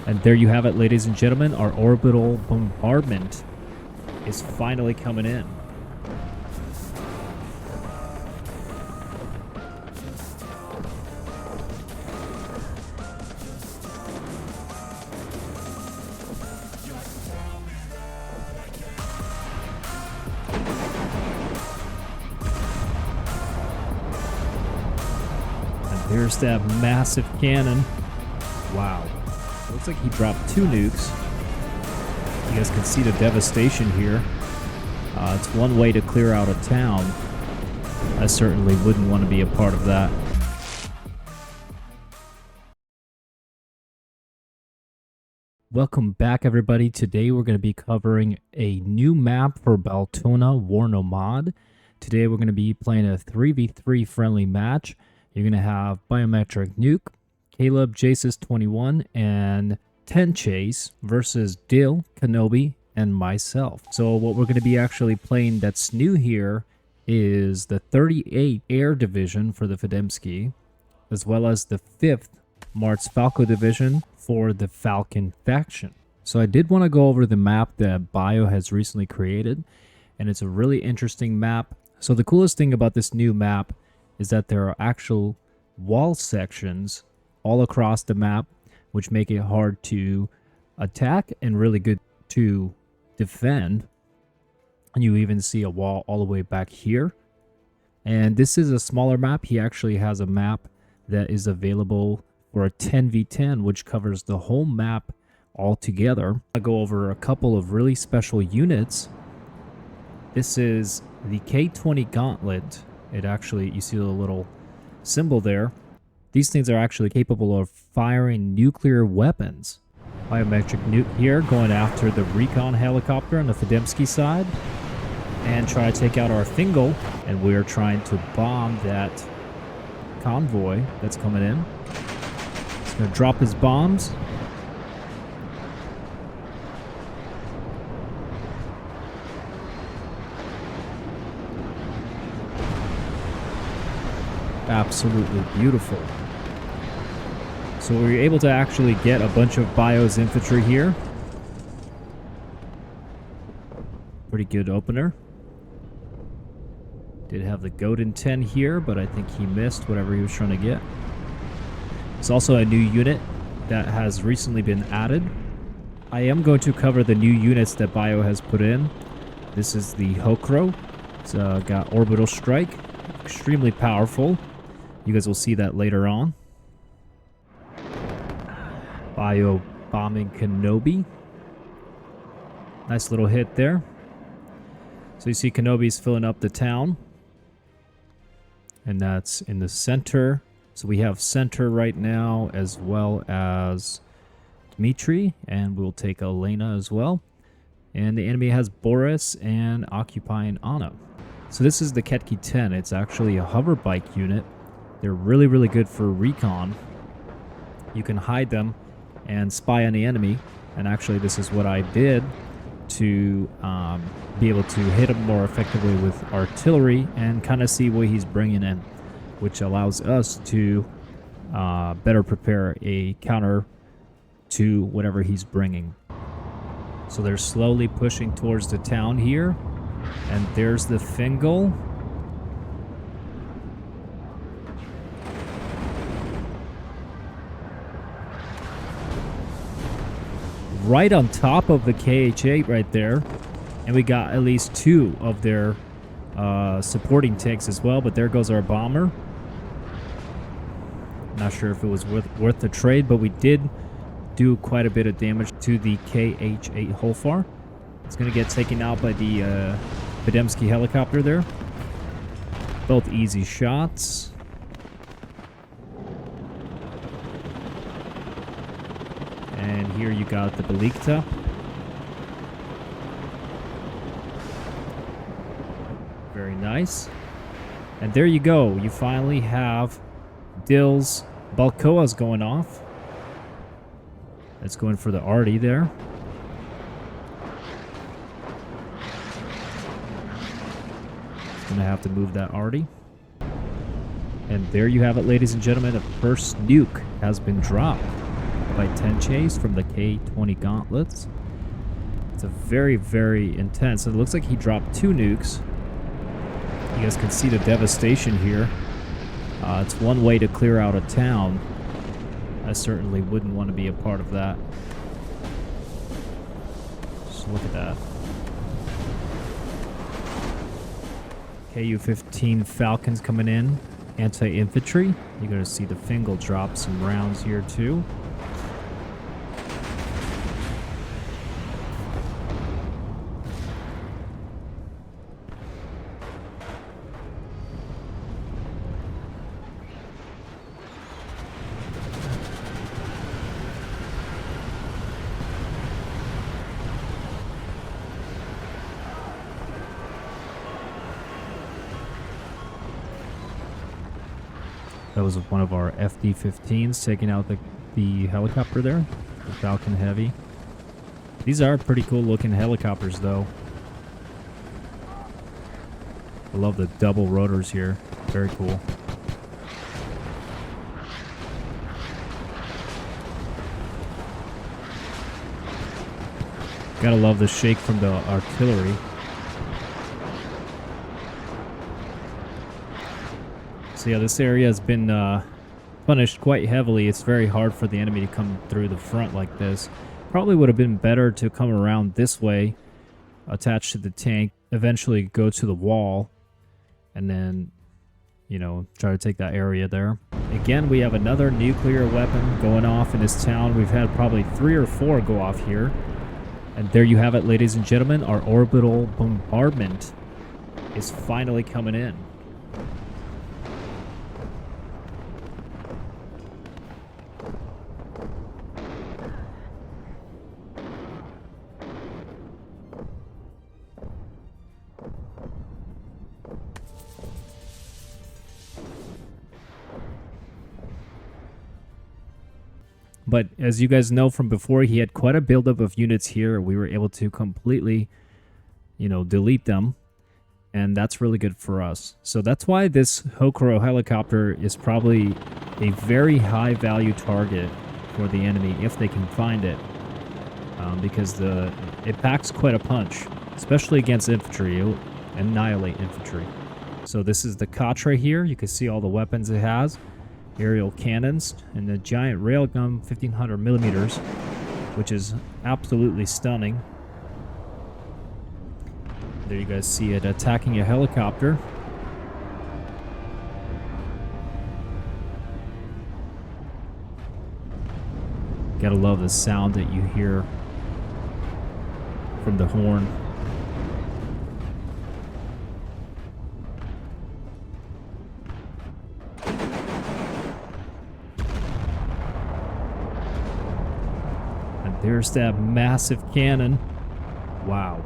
And there you have it, ladies and gentlemen. Our orbital bombardment is finally coming in. And there's that massive cannon. Wow. Looks like he dropped 2 nukes. You guys can see the devastation here. It's one way to clear out a town. I certainly wouldn't want to be a part of that. Welcome back, everybody. Today we're going to be covering a new map for BALTONA Warno mod. Today we're going to be playing a 3v3 friendly match. You're going to have Biometric Nuke, Caleb, Jasus21, and 10 Chase versus Dill, Kenobi, and myself. So what we're going to be actually playing that's new here is the 38 Air Division for the Fidemski, as well as the 5th Mars Falco Division for the Falcon faction. So I did want to go over the map that Bio has recently created, and it's a really interesting map. So the coolest thing about this new map is that there are actual wall sections all across the map, which make it hard to attack and really good to defend. And you even see a wall all the way back here. And this is a smaller map. He actually has a map that is available for a 10v10, which covers the whole map altogether. I'll go over a couple of really special units. This is the K-20 Gauntlet. It actually, you see the little symbol there. These things are actually capable of firing nuclear weapons. Biometric Nuke here going after the recon helicopter on the Fidemski side and try to take out our Fingal, and we're trying to bomb that convoy that's coming in. He's going to drop his bombs. Absolutely beautiful. So we were able to actually get a bunch of Bio's infantry here. Pretty good opener. Did have the Godin 10 here, but I think he missed whatever he was trying to get. It's also a new unit that has recently been added. I am going to cover the new units that Bio has put in. This is the Hokro. It's got orbital strike. Extremely powerful. You guys will see that later on. Bio bombing Kenobi. Nice little hit there. So you see Kenobi's filling up the town. And that's in the center. So we have center right now as well as Dmitry. And we'll take Elena as well. And the enemy has Boris and occupying Anna. So this is the Ketki 10. It's actually a hover bike unit. They're really, really good for recon. You can hide them and spy on the enemy. And actually, this is what I did to be able to hit him more effectively with artillery and kind of see what he's bringing in, which allows us to better prepare a counter to whatever he's bringing. So they're slowly pushing towards the town here. And there's the Fingal. Right on top of the KH-8 right there. And we got at least 2 of their supporting tanks as well. But there goes our bomber. Not sure if it was worth the trade, but we did do quite a bit of damage to the KH-8 Holfar. It's going to get taken out by the Fidemski helicopter there. Both easy shots. And here you got the Belikta. Very nice. And there you go. You finally have Dill's Balkoas going off. That's going for the Arty there. Gonna have to move that Arty. And there you have it, ladies and gentlemen. The first nuke has been dropped. 5x10 chase from the K-20 gauntlets. It's a very, very intense. It looks like he dropped 2 nukes. You guys can see the devastation here. It's one way to clear out a town. I certainly wouldn't want to be a part of that. Just look at that. KU-15 Falcons coming in. Anti-infantry. You're going to see the Fingal drop some rounds here too. That was one of our FD-15s taking out the helicopter there, the Falcon Heavy. These are pretty cool looking helicopters though. I love the double rotors here. Very cool. Gotta love the shake from the artillery. So yeah, this area has been punished quite heavily. It's very hard for the enemy to come through the front like this. Probably would have been better to come around this way, attach to the tank, eventually go to the wall, and then, you know, try to take that area there. Again, we have another nuclear weapon going off in this town. We've had probably 3 or 4 go off here. And there you have it, ladies and gentlemen. Our orbital bombardment is finally coming in. But as you guys know from before, he had quite a buildup of units here. We were able to completely, you know, delete them. And that's really good for us. So that's why this Hokuro helicopter is probably a very high value target for the enemy if they can find it. Because it packs quite a punch, especially against infantry. It'll annihilate infantry. So this is the Katra here. You can see all the weapons it has. Aerial cannons and the giant railgun 1500 millimeters, which is absolutely stunning. There you guys see it attacking a helicopter. Gotta love the sound that you hear from the horn. There's that massive cannon. Wow.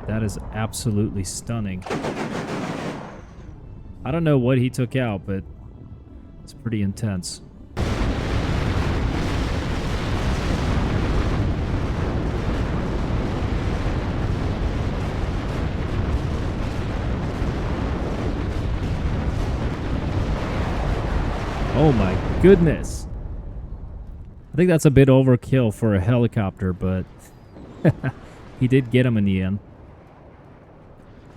That is absolutely stunning. I don't know what he took out, but it's pretty intense. Oh my goodness. I think that's a bit overkill for a helicopter, but he did get him in the end.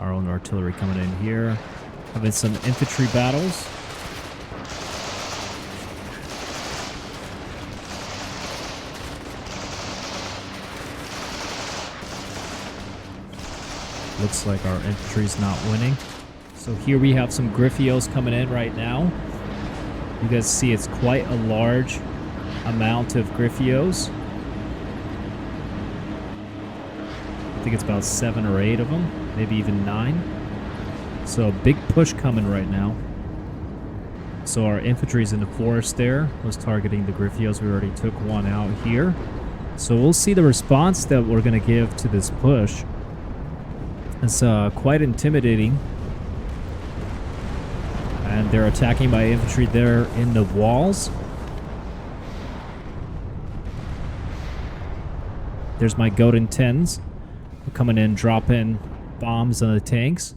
Our own artillery coming in here. Having some infantry battles. Looks like our infantry's not winning. So here we have some Griffios coming in right now. You guys see it's quite a large amount of Griffios. I think it's about 7 or 8 of them, maybe even 9. So a big push coming right now. So our infantry's in the forest there, was targeting the Griffios. We already took one out here. So we'll see the response that we're going to give to this push. It's quite intimidating. And they're attacking my infantry there in the walls. There's my Golden 10s. They're coming in, dropping bombs on the tanks.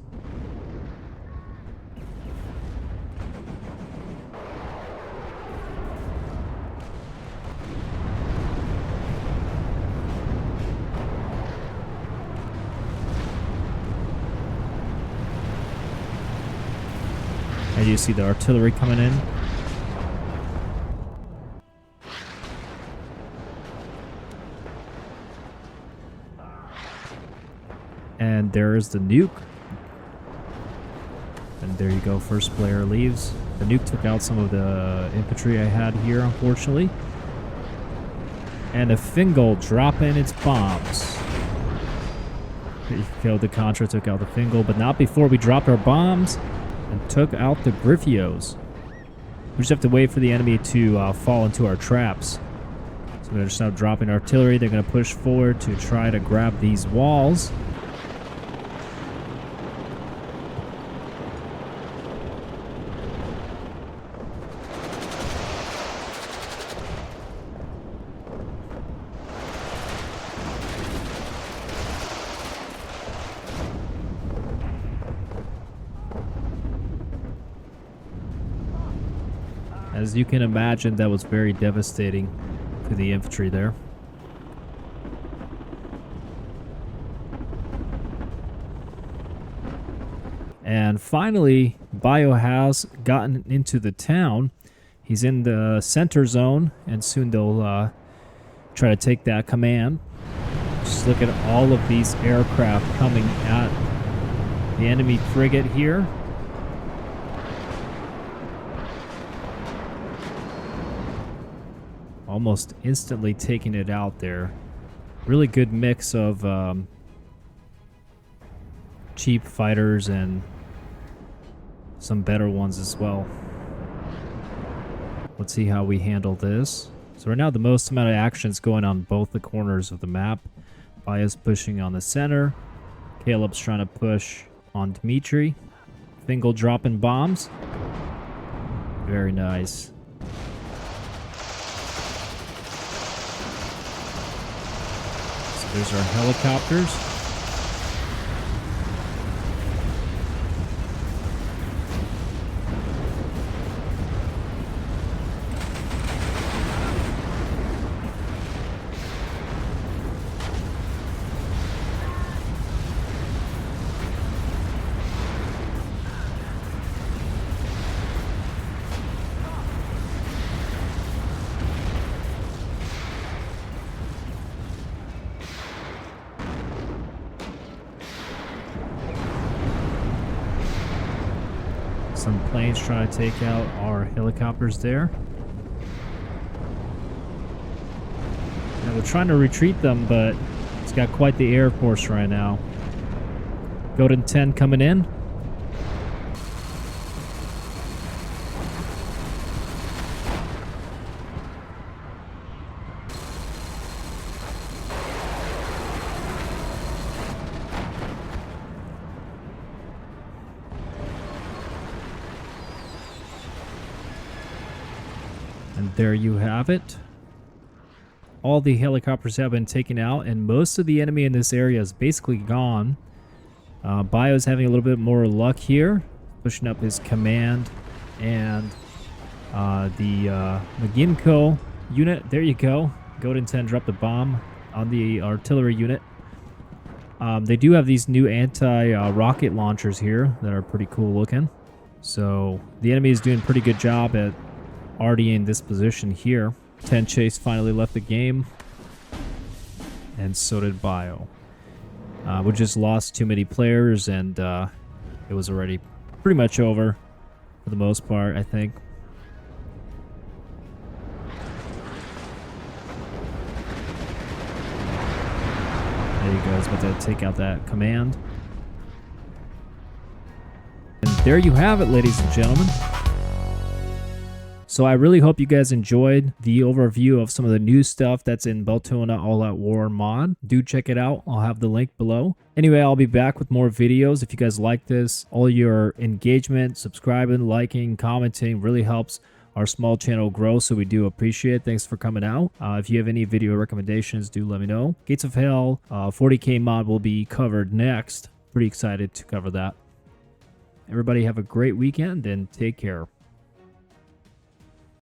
And you see the artillery coming in. And there's the nuke. And there you go, first player leaves. The nuke took out some of the infantry I had here, unfortunately. And the Fingal dropping its bombs. He killed the Contra, took out the Fingal, but not before we dropped our bombs and took out the Griffios. We just have to wait for the enemy to fall into our traps. So they're just now dropping artillery. They're going to push forward to try to grab these walls. As you can imagine, that was very devastating to the infantry there. And finally, Bio has gotten into the town. He's in the center zone, and soon they'll try to take that command. Just look at all of these aircraft coming at the enemy frigate here. Almost instantly taking it out there. Really good mix of cheap fighters and some better ones as well. Let's see how we handle this. So right now the most amount of action is going on both the corners of the map. Baya's pushing on the center. Caleb's trying to push on Dmitry. Fingal dropping bombs. Very nice. There's our helicopters. Some planes trying to take out our helicopters there. And we're trying to retreat them, but it's got quite the air force right now. Golden 10 coming in. And there you have it. All the helicopters have been taken out, and most of the enemy in this area is basically gone. Bio's having a little bit more luck here, pushing up his command, and the McGinco unit. There you go. Golden 10 dropped the bomb on the artillery unit. They do have these new anti-rocket launchers here that are pretty cool looking. So the enemy is doing a pretty good job at already in this position here. 10 Chase finally left the game, and so did Bio. We just lost too many players, and it was already pretty much over for the most part, I think. There you go. It's about to take out that command. And there you have it, ladies and gentlemen. So I really hope you guys enjoyed the overview of some of the new stuff that's in BALTONA All Out War mod. Do check it out. I'll have the link below. Anyway, I'll be back with more videos. If you guys like this, all your engagement, subscribing, liking, commenting really helps our small channel grow, so we do appreciate it. Thanks for coming out. If you have any video recommendations, do let me know. Gates of Hell 40k mod will be covered next. Pretty excited to cover that. Everybody have a great weekend and take care.